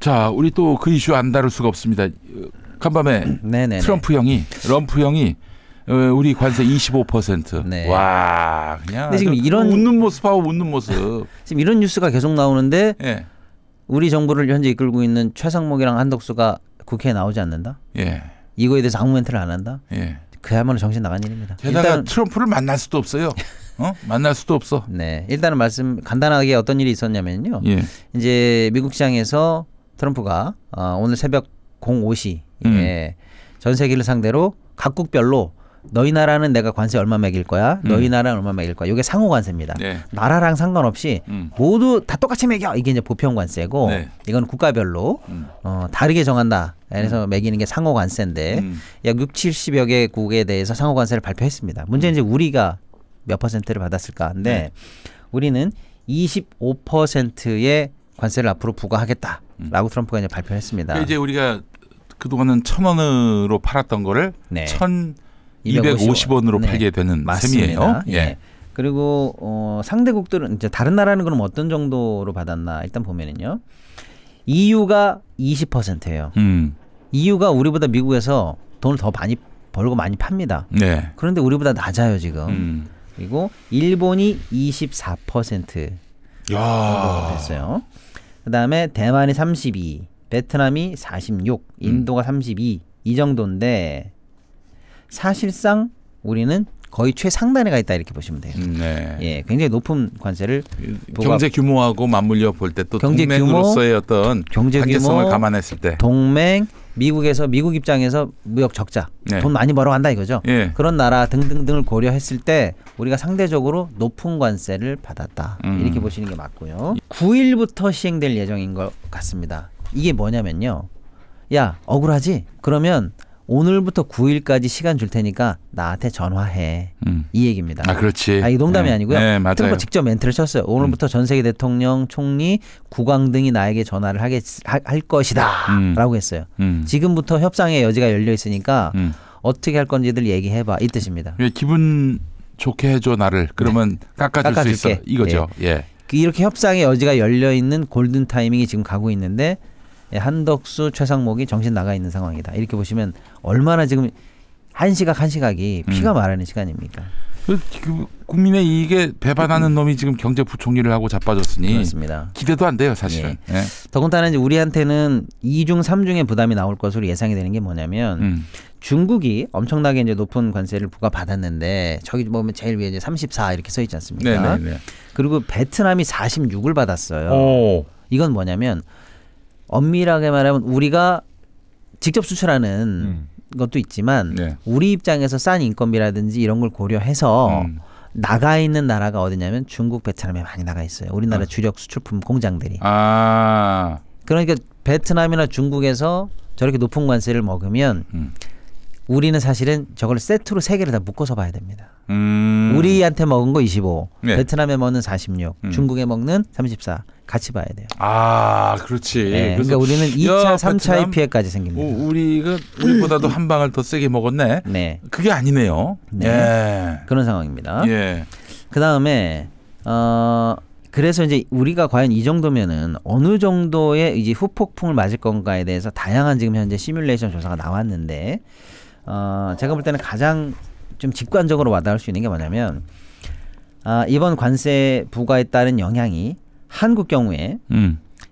자, 우리 또 그 이슈 안 다룰 수가 없습니다. 간밤에 럼프 형이 우리 관세 25%. 네. 와, 그냥 근데 지금 이런 웃는 모습하고 웃는 모습. 지금 이런 뉴스가 계속 나오는데 예. 우리 정부를 현재 이끌고 있는 최상목이랑 한덕수가 국회에 나오지 않는다. 예. 이거에 대해서 아무 멘트를 안 한다. 예. 그야말로 정신 나간 일입니다. 게다가 일단 트럼프를 만날 수도 없어요. 만날 수도 없어. 네, 일단은 간단하게 어떤 일이 있었냐면요. 예. 이제 미국 시장에서 트럼프가 오늘 새벽 05시에 전 세계를 상대로 각국별로 너희 나라는 내가 관세 얼마 매길 거야. 너희 나라는 얼마 매길 거야. 이게 상호 관세입니다. 네. 나라랑 상관없이 모두 다 똑같이 매겨. 이게 이제 보편 관세고 네. 이건 국가별로 다르게 정한다. 그래서 매기는 게 상호 관세인데 약 60, 70여 개국에 대해서 상호 관세를 발표했습니다. 문제는 이제 우리가 몇 퍼센트를 받았을까 하는데 우리는 25%의 관세를 앞으로 부과하겠다라고 트럼프가 이제 발표했습니다. 이제 우리가 그동안은 1,000원으로 팔았던 거를 1,250원으로 팔게 되는 셈이에요. 예. 그리고 상대국들은 이제 다른 나라는 그럼 어떤 정도로 받았나 일단 보면은요. EU가 20%예요. EU가 우리보다 미국에서 돈을 더 많이 벌고 많이 팝니다. 네. 그런데 우리보다 낮아요 지금. 그리고 일본이 24% 됐어요. 그다음에 대만이 32, 베트남이 46, 인도가 32 이 정도인데 사실상 우리는 거의 최상단에 가 있다 이렇게 보시면 돼요. 네. 예, 굉장히 높은 관세를 경제 규모하고 맞물려 볼 때 또 동맹으로서의 어떤 관계성을 감안했을 때 동맹 미국 입장에서 무역 적자 돈 많이 벌어간다 이거죠. 예. 그런 나라 등등등을 고려했을 때 우리가 상대적으로 높은 관세를 받았다 이렇게 보시는 게 맞고요. 9일부터 시행될 예정인 것 같습니다. 이게 뭐냐면요. 야 억울하지? 그러면 오늘부터 9일까지 시간 줄 테니까 나한테 전화해. 이 얘기입니다. 아, 그렇지. 이 농담이 아니고요. 네, 맞아요. 트럼프가 직접 멘트를 쳤어요. 오늘부터 전 세계 대통령, 총리, 국왕 등이 나에게 전화를 할 것이다. 라고 했어요. 지금부터 협상의 여지가 열려 있으니까 어떻게 할 건지들 얘기해봐. 이 뜻입니다. 기분 좋게 해줘 나를. 그러면 깎아줄 수 있어. 이거죠. 예. 이렇게 협상의 여지가 열려 있는 골든 타이밍이 지금 가고 있는데 한덕수, 최상목이 정신 나가 있는 상황이다. 이렇게 보시면 얼마나 지금 한 시각이 피가 마르는 시간입니까? 국민의 이익에 배반하는 놈이 지금 경제부총리를 하고 자빠졌으니 그렇습니다. 기대도 안 돼요, 사실은. 예. 예. 더군다나 이제 우리한테는 2중, 3중의 부담이 나올 것으로 예상이 되는 게 뭐냐면 중국이 엄청나게 이제 높은 관세를 부과받았는데 저기 보면 제일 위에 이제 34 이렇게 써 있지 않습니까? 네네네. 그리고 베트남이 46을 받았어요. 이건 뭐냐면 엄밀하게 말하면 우리가 직접 수출하는 것도 있지만 우리 입장에서 싼 인건비라든지 이런 걸 고려해서 나가 있는 나라가 어디냐면 중국, 베트남에 많이 나가 있어요. 우리나라 주력 수출품 공장들이. 그러니까 베트남이나 중국에서 저렇게 높은 관세를 먹으면 우리는 사실은 저걸 세트로 세 개를 다 묶어서 봐야 됩니다. 우리한테 먹은 거 25, 베트남에 먹는 46, 중국에 먹는 34 같이 봐야 돼요. 아, 그렇지. 네, 그러니까 우리는 2차, 3차의 피해까지 생깁니다. 우리보다도 한 방을 더 세게 먹었네. 네. 그게 아니네요. 네. 예. 그런 상황입니다. 예. 그다음에 그래서 이제 우리가 과연 이 정도면은 어느 정도의 이제 후폭풍을 맞을 건가에 대해서 다양한 지금 현재 시뮬레이션 조사가 나왔는데 제가 볼 때는 가장 좀 직관적으로 와닿을 수 있는 게 뭐냐면 이번 관세 부과에 따른 영향이 한국 경우에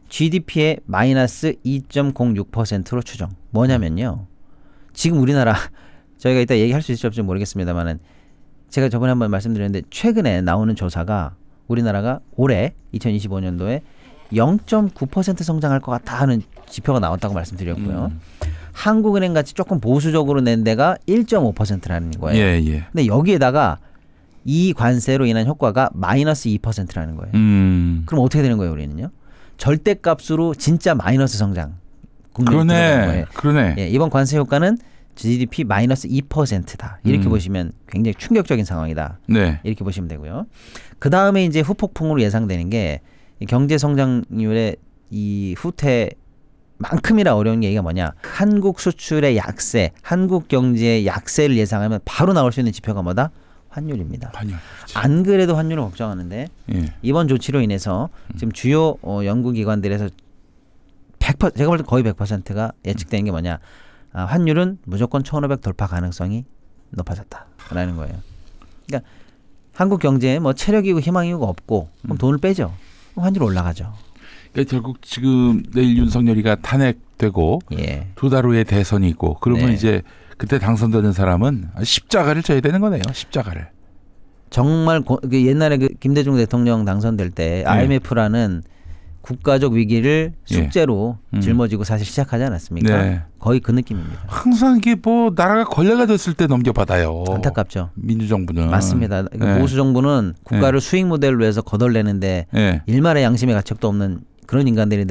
GDP의 마이너스 2.06%로 추정. 뭐냐면요. 지금 우리나라 저희가 이따 얘기할 수 있을지 모르겠습니다만은 제가 저번에 한번 말씀드렸는데 최근에 나오는 조사가 우리나라가 올해 2025년도에 0.9% 성장할 것 같다 하는 지표가 나왔다고 말씀드렸고요. 한국은행 같이 조금 보수적으로 낸 데가 1.5%라는 거예요. 예, 예. 근데 여기에다가 이 관세로 인한 효과가 마이너스 2%라는 거예요. 그럼 어떻게 되는 거예요, 우리는요? 절대값으로 진짜 마이너스 성장. 그러네. 예, 이번 관세 효과는 GDP 마이너스 2%다. 이렇게 보시면 굉장히 충격적인 상황이다. 네. 이렇게 보시면 되고요. 그 다음에 이제 후폭풍으로 예상되는 게 경제 성장률의 이 후퇴만큼이나 어려운 얘기가 뭐냐. 한국 수출의 약세, 한국 경제의 약세를 예상하면 바로 나올 수 있는 지표가 뭐다? 환율입니다. 안 그래도 환율을 걱정하는데 이번 조치로 인해서 지금 주요 연구기관들에서 제가 볼 때 거의 100%가 예측되는 게 뭐냐. 환율은 무조건 1,500 돌파 가능성이 높아졌다라는 거예요. 그러니까 한국 경제에 뭐 체력이고 희망이고 없고 그럼 돈을 빼죠. 그럼 환율 올라가죠. 그러니까 결국 지금 내일 윤석열이가 탄핵되고 예. 2달 후에 대선이 있고 그러면 네. 이제 그때 당선되는 사람은 십자가를 져야 되는 거네요. 십자가를. 정말 옛날에 그 김대중 대통령 당선될 때 IMF라는 국가적 위기를 숙제로 짊어지고 사실 시작하지 않았습니까? 네. 거의 그 느낌입니다. 항상 이게 뭐 나라가 걸레가 됐을 때 넘겨받아요. 안타깝죠. 민주정부는. 맞습니다. 네. 보수 정부는 국가를 수익 모델로 해서 거덜내는데 일말의 양심의 가책도 없는 그런 인간들이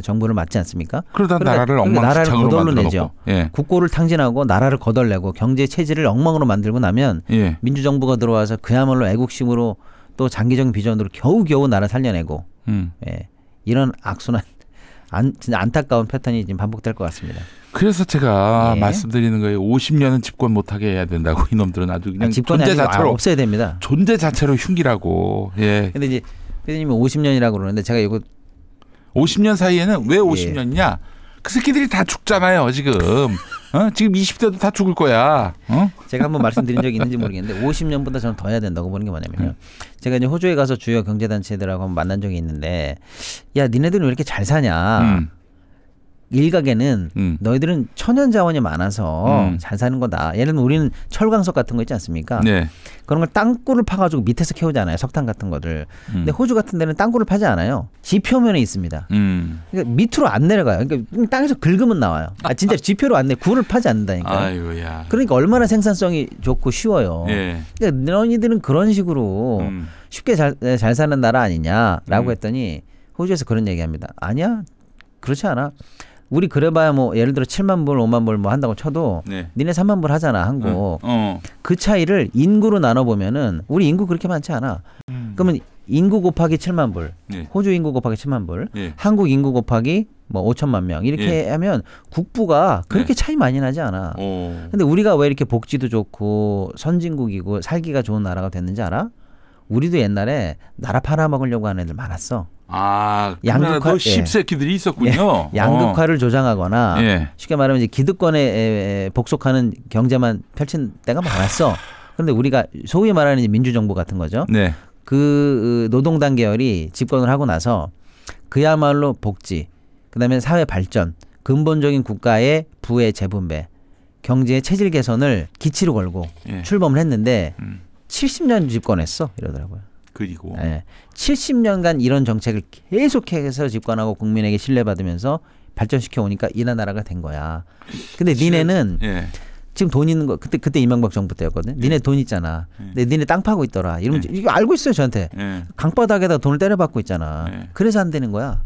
정부를 맡지 않습니까? 그러다 나라를 엉망진창으로 거덜내죠. 국고를 탕진하고 나라를 거덜내고 경제 체질을 엉망으로 만들고 나면 민주정부가 들어와서 그야말로 애국심으로 또 장기적인 비전으로 겨우겨우 나라 살려내고 이런 악순환 진짜 안타까운 패턴이 지금 반복될 것 같습니다. 그래서 제가 말씀드리는 거예요. 50년은 집권 못하게 해야 된다고. 이놈들은 아주 그냥 존재 자체로 없애야 됩니다. 존재 자체로 흉기라고. 근데 이제 PD님이 50년이라고 그러는데 제가 이거 50년 사이에는 왜 50년이냐? 그 새끼들이 다 죽잖아요, 지금. 지금 20대도 다 죽을 거야. 제가 한번 말씀드린 적이 있는지 모르겠는데 50년보다 저는 더 해야 된다고 보는 게 뭐냐면요. 제가 이제 호주에 가서 주요 경제단체들하고 만난 적이 있는데 야, 니네들은 왜 이렇게 잘 사냐. 일각에는 너희들은 천연 자원이 많아서 잘 사는 거다. 예를 들면 우리는 철광석 같은 거 있지 않습니까? 네. 그런 걸 땅굴을 파가지고 밑에서 캐오잖아요. 석탄 같은 거를. 근데 호주 같은 데는 땅굴을 파지 않아요. 지표면에 있습니다. 그러니까 밑으로 안 내려가요. 그러니까 땅에서 긁으면 나와요. 진짜 지표로 안 내. 굴을 파지 않는다니까요. 아이고야. 그러니까 얼마나 생산성이 좋고 쉬워요. 그러니까 너희들은 그런 식으로 쉽게 잘 사는 나라 아니냐라고 했더니 호주에서 그런 얘기합니다. 아니야. 그렇지 않아. 우리 그래봐야 뭐 예를 들어 7만 불, 5만 불 뭐 한다고 쳐도 니네 3만 불 하잖아 한국. 그 차이를 인구로 나눠보면은 우리 인구 그렇게 많지 않아. 그러면 인구 곱하기 7만 불, 호주 인구 곱하기 7만 불, 한국 인구 곱하기 뭐 5천만 명 이렇게 하면 국부가 그렇게 차이 많이 나지 않아. 근데 우리가 왜 이렇게 복지도 좋고 선진국이고 살기가 좋은 나라가 됐는지 알아? 우리도 옛날에 나라 팔아먹으려고 하는 애들 많았어. 양극화 씹새끼들이 있었군요. 양극화를 조장하거나 쉽게 말하면 이제 기득권에 복속하는 경제만 펼친 때가 많았어. 그런데 우리가 소위 말하는 이제 민주정부 같은 거죠. 그 노동당 계열이 집권을 하고 나서 그야말로 복지, 그다음에 사회 발전, 근본적인 국가의 부의 재분배, 경제의 체질 개선을 기치로 걸고 출범을 했는데 70년 집권했어 이러더라고요. 그리고 70년간 이런 정책을 계속해서 집권하고 국민에게 신뢰받으면서 발전시켜 오니까 이 나라가 된 거야. 근데 니네는 지금 돈 있는 거 그때 이명박 정부 때였거든. 니네 돈 있잖아. 근데 니네 땅 파고 있더라. 이러면 이거 알고 있어요 저한테. 강바닥에다 돈을 때려받고 있잖아. 그래서 안 되는 거야.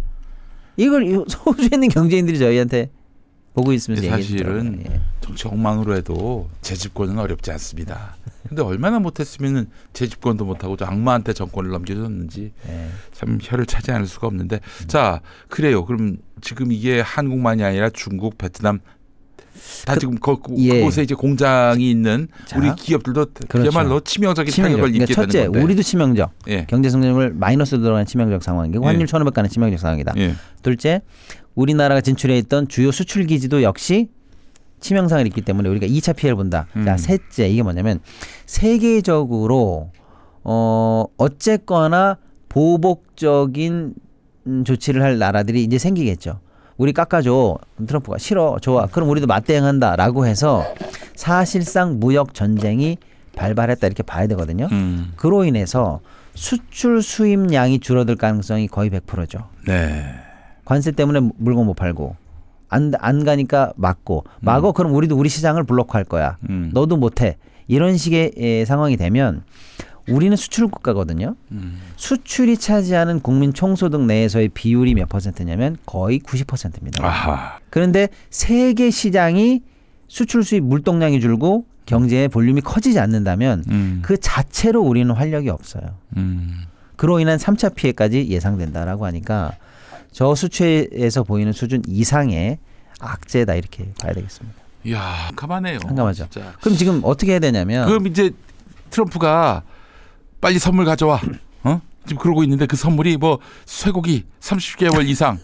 이걸 호주에 있는 경제인들이 저희한테 보고 있으면서 사실은 정치 엉망으로 해도 재집권은 어렵지 않습니다. 근데 얼마나 못했으면 재집권도 못하고 악마한테 정권을 넘겨줬는지 참 혀를 차지 않을 수가 없는데 자 그래요. 그럼 지금 이게 한국만이 아니라 중국, 베트남 다 지금 그곳에 이제 공장이 있는 우리 기업들도 그야말로 치명적인 타격을 입게 되는 건데. 첫째, 우리도 치명적. 경제 성장률 마이너스 들어가는 치명적 상황이고 환율 1,500 가는 치명적 상황이다. 둘째, 우리나라가 진출해 있던 주요 수출 기지도 역시 치명상을 입기 때문에 우리가 2차 피해를 본다. 자, 셋째, 이게 뭐냐면 세계적으로 어쨌거나 보복적인 조치를 할 나라들이 이제 생기겠죠. 우리 깎아줘. 트럼프가 싫어. 좋아. 그럼 우리도 맞대응한다라고 해서 사실상 무역 전쟁이 발발했다 이렇게 봐야 되거든요. 그로 인해서 수출 수입량이 줄어들 가능성이 거의 100%죠. 관세 때문에 물건 못 팔고 안 가니까 막고 그럼 우리도 우리 시장을 블록할 거야. 너도 못해. 이런 식의 상황이 되면 우리는 수출 국가거든요. 수출이 차지하는 국민 총소득 내에서의 비율이 몇 퍼센트냐면 거의 90%입니다. 그런데 세계 시장이 수출 수입 물동량이 줄고 경제의 볼륨이 커지지 않는다면 그 자체로 우리는 활력이 없어요. 그로 인한 3차 피해까지 예상된다라고 하니까 저수출에서 보이는 수준 이상의 악재다 이렇게 봐야 되겠습니다. 이야, 가만해요. 한가하죠. 그럼 지금 어떻게 해야 되냐면 그럼 이제 트럼프가 빨리 선물 가져와. 지금 그러고 있는데 그 선물이 뭐 쇠고기 30개월 이상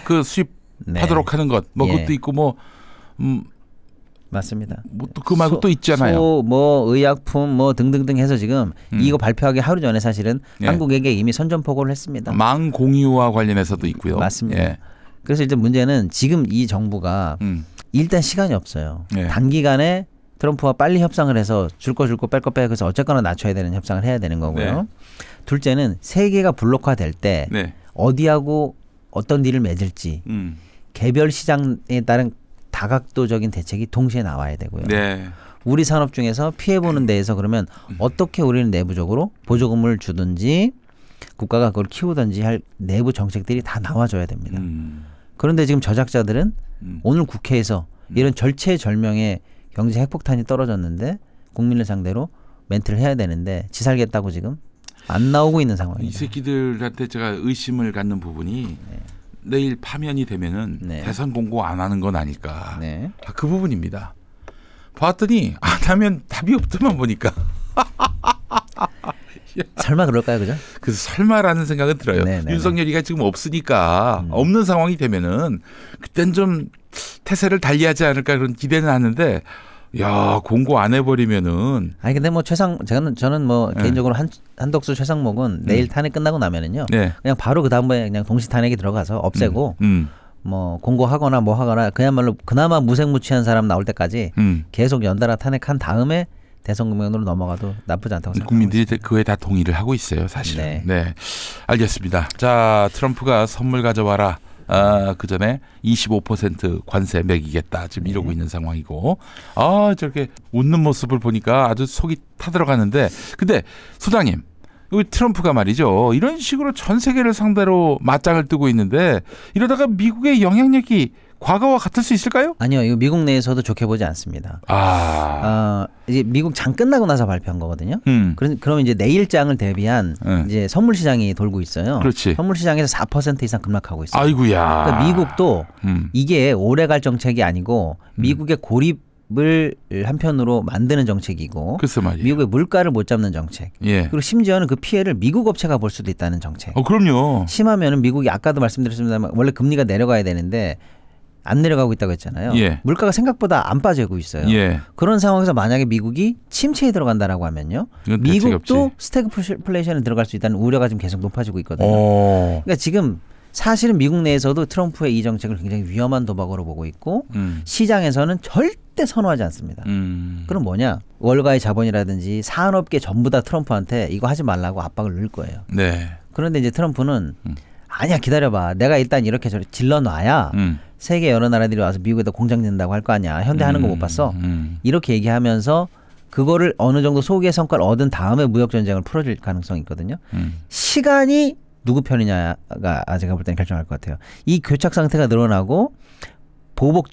그 수입 네. 하도록 하는 것, 뭐 예. 그것도 있고 뭐 맞습니다. 뭐 또 그 말고 또 있잖아요. 뭐 의약품 뭐 등등등 해서 지금 이거 발표하기 하루 전에 사실은 예. 한국에게 이미 선전포고를 했습니다. 망 공유와 관련해서도 있고요. 맞습니다. 예. 그래서 이제 문제는 지금 이 정부가 일단 시간이 없어요. 예. 단기간에 트럼프와 빨리 협상을 해서 줄 거 뺄 거 빼고 해서 어쨌거나 낮춰야 되는 협상을 해야 되는 거고요. 네. 둘째는 세계가 블록화될 때 네. 어디하고 어떤 딜을 맺을지 개별 시장에 따른 다각도적인 대책이 동시에 나와야 되고요. 네. 우리 산업 중에서 피해보는 데에서 그러면 어떻게 우리는 내부적으로 보조금을 주든지 국가가 그걸 키우든지 할 내부 정책들이 다 나와줘야 됩니다. 그런데 지금 저작자들은 오늘 국회에서 이런 절체절명의 경제 핵폭탄이 떨어졌는데 국민을 상대로 멘트를 해야 되는데 지 살겠다고 지금 안 나오고 있는 상황입니다. 이 새끼들한테 제가 의심을 갖는 부분이 내일 파면이 되면은 대선 공고 안 하는 건 아닐까. 네. 그 부분입니다. 봤더니 안 하면 답이 없더만 보니까. 설마 그럴까요, 그죠? 그래서 설마라는 생각은 들어요. 네네네. 윤석열이가 지금 없으니까 없는 상황이 되면은 그땐 좀 태세를 달리하지 않을까 그런 기대는 하는데, 야 공고 안 해버리면은. 아니 근데 뭐 저는 뭐 개인적으로 한덕수 최상목은 내일 탄핵 끝나고 나면은요, 그냥 바로 그 다음에 그냥 동시 탄핵이 들어가서 없애고 뭐 공고하거나 뭐 하거나 그야말로 그나마 무색무취한 사람 나올 때까지 계속 연달아 탄핵한 다음에 대선 국면으로 넘어가도 나쁘지 않다고 생각합니다. 국민들이 그에 다 동의를 하고 있어요, 사실은. 네, 알겠습니다. 자, 트럼프가 선물 가져와라. 그 전에 25% 관세 매기겠다 지금 이러고 있는 상황이고, 저렇게 웃는 모습을 보니까 아주 속이 타들어가는데, 근데 소장님, 트럼프가 말이죠, 이런 식으로 전 세계를 상대로 맞짱을 뜨고 있는데 이러다가 미국의 영향력이 과거와 같을 수 있을까요? 아니요, 이거 미국 내에서도 좋게 보지 않습니다. 이제 미국 장 끝나고 나서 발표한 거거든요. 그러면 이제 내일장을 대비한 이제 선물 시장이 돌고 있어요. 그렇지. 선물 시장에서 4% 이상 급락하고 있어요. 아이고야. 그러니까 미국도 이게 오래 갈 정책이 아니고 미국의 고립을 한편으로 만드는 정책이고, 글쎄 말이에요. 미국의 물가를 못 잡는 정책. 그리고 심지어는 그 피해를 미국 업체가 볼 수도 있다는 정책. 그럼요. 심하면은 미국이 아까도 말씀드렸습니다만 원래 금리가 내려가야 되는데 안 내려가고 있다고 했잖아요. 물가가 생각보다 안 빠지고 있어요. 그런 상황에서 만약에 미국이 침체에 들어간다라고 하면요, 미국도 스태그플레이션에 들어갈 수 있다는 우려가 지금 계속 높아지고 있거든요. 그러니까 지금 사실은 미국 내에서도 트럼프의 이 정책을 굉장히 위험한 도박으로 보고 있고, 시장에서는 절대 선호하지 않습니다. 그럼 뭐냐? 월가의 자본이라든지 산업계 전부 다 트럼프한테 이거 하지 말라고 압박을 넣을 거예요. 그런데 이제 트럼프는 아니야, 기다려봐. 내가 일단 이렇게 질러놔야 세계 여러 나라들이 와서 미국에다 공장 짓는다고 할 거 아니야. 현대 하는 거 못 봤어? 이렇게 얘기하면서 그거를 어느 정도 소기의 성과를 얻은 다음에 무역 전쟁을 풀어줄 가능성이 있거든요. 시간이 누구 편이냐가 제가 볼 때는 결정할 것 같아요. 이 교착 상태가 늘어나고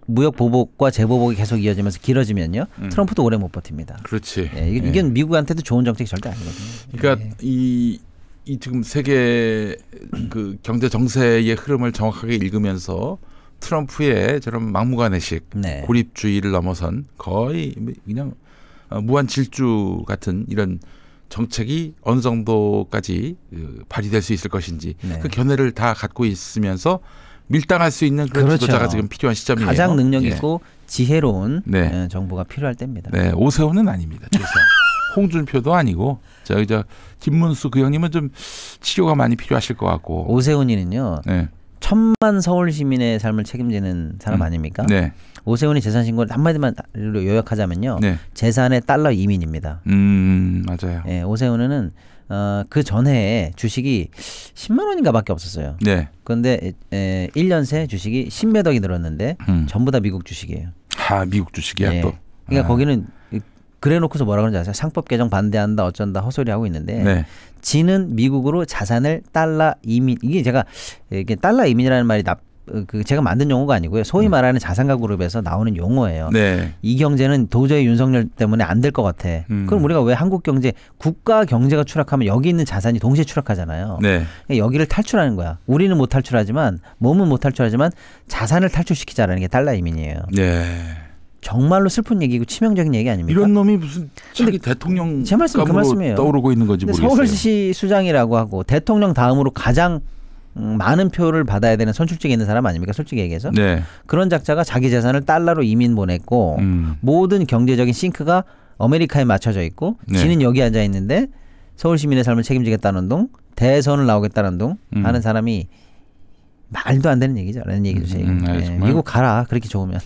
무역 보복과 재보복이 계속 이어지면서 길어지면요, 트럼프도 오래 못 버팁니다. 그렇지. 이게 미국한테도 좋은 정책이 절대 아니거든요. 그러니까 이 지금 세계 그 경제 정세의 흐름을 정확하게 읽으면서 트럼프의 저런 막무가내식 고립주의를 넘어선 거의 그냥 무한 질주 같은 이런 정책이 어느 정도까지 발휘될 수 있을 것인지 그 견해를 다 갖고 있으면서 밀당할 수 있는 그런 지도자가 지금 필요한 시점이에요. 가장 능력 있고 지혜로운 정부가 필요할 때입니다. 오세훈은 아닙니다. 홍준표도 아니고 저 김문수 그 형님은 좀 치료가 많이 필요하실 것 같고. 오세훈이는요, 1,000만 서울 시민의 삶을 책임지는 사람 아닙니까? 오세훈이 재산 신고를 한마디만 요약하자면요, 재산의 달러 이민입니다. 맞아요. 오세훈은 그 전해에 주식이 10만 원인가밖에 없었어요. 그런데 1년 새 주식이 10몇 억이 늘었는데 전부 다 미국 주식이에요. 미국 주식이야 또. 그러니까 거기는 그래놓고서 뭐라 그러는지 아세요? 상법 개정 반대한다 어쩐다 헛소리 하고 있는데, 지는 미국으로 자산을 달러 이민, 이게 달러 이민이라는 말이 제가 만든 용어가 아니고요, 소위 말하는 자산가 그룹에서 나오는 용어예요. 이 경제는 도저히 윤석열 때문에 안 될 것 같아. 그럼 우리가 왜 한국 경제, 국가 경제가 추락하면 여기 있는 자산이 동시에 추락하잖아요. 여기를 탈출하는 거야. 우리는 못 탈출하지만, 몸은 못 탈출하지만 자산을 탈출시키자라는 게 달러 이민이에요. 정말로 슬픈 얘기고 치명적인 얘기 아닙니까? 이런 놈이 무슨 자기 대통령 제 말씀 그 말씀이에요. 떠오르고 있는 건지 모르겠어요. 서울시 수장이라고 하고 대통령 다음으로 가장 많은 표를 받아야 되는 선출직에 있는 사람 아닙니까? 솔직히 얘기해서. 네. 그런 작자가 자기 재산을 달러로 이민 보냈고 모든 경제적인 싱크가 아메리카에 맞춰져 있고 네. 지는 여기 앉아 있는데 서울 시민의 삶을 책임지겠다는 동 대선을 나오겠다는 동 하는 사람이 말도 안 되는 얘기죠. 라는 얘기죠. 네. 미국 가라. 그렇게 좋으면.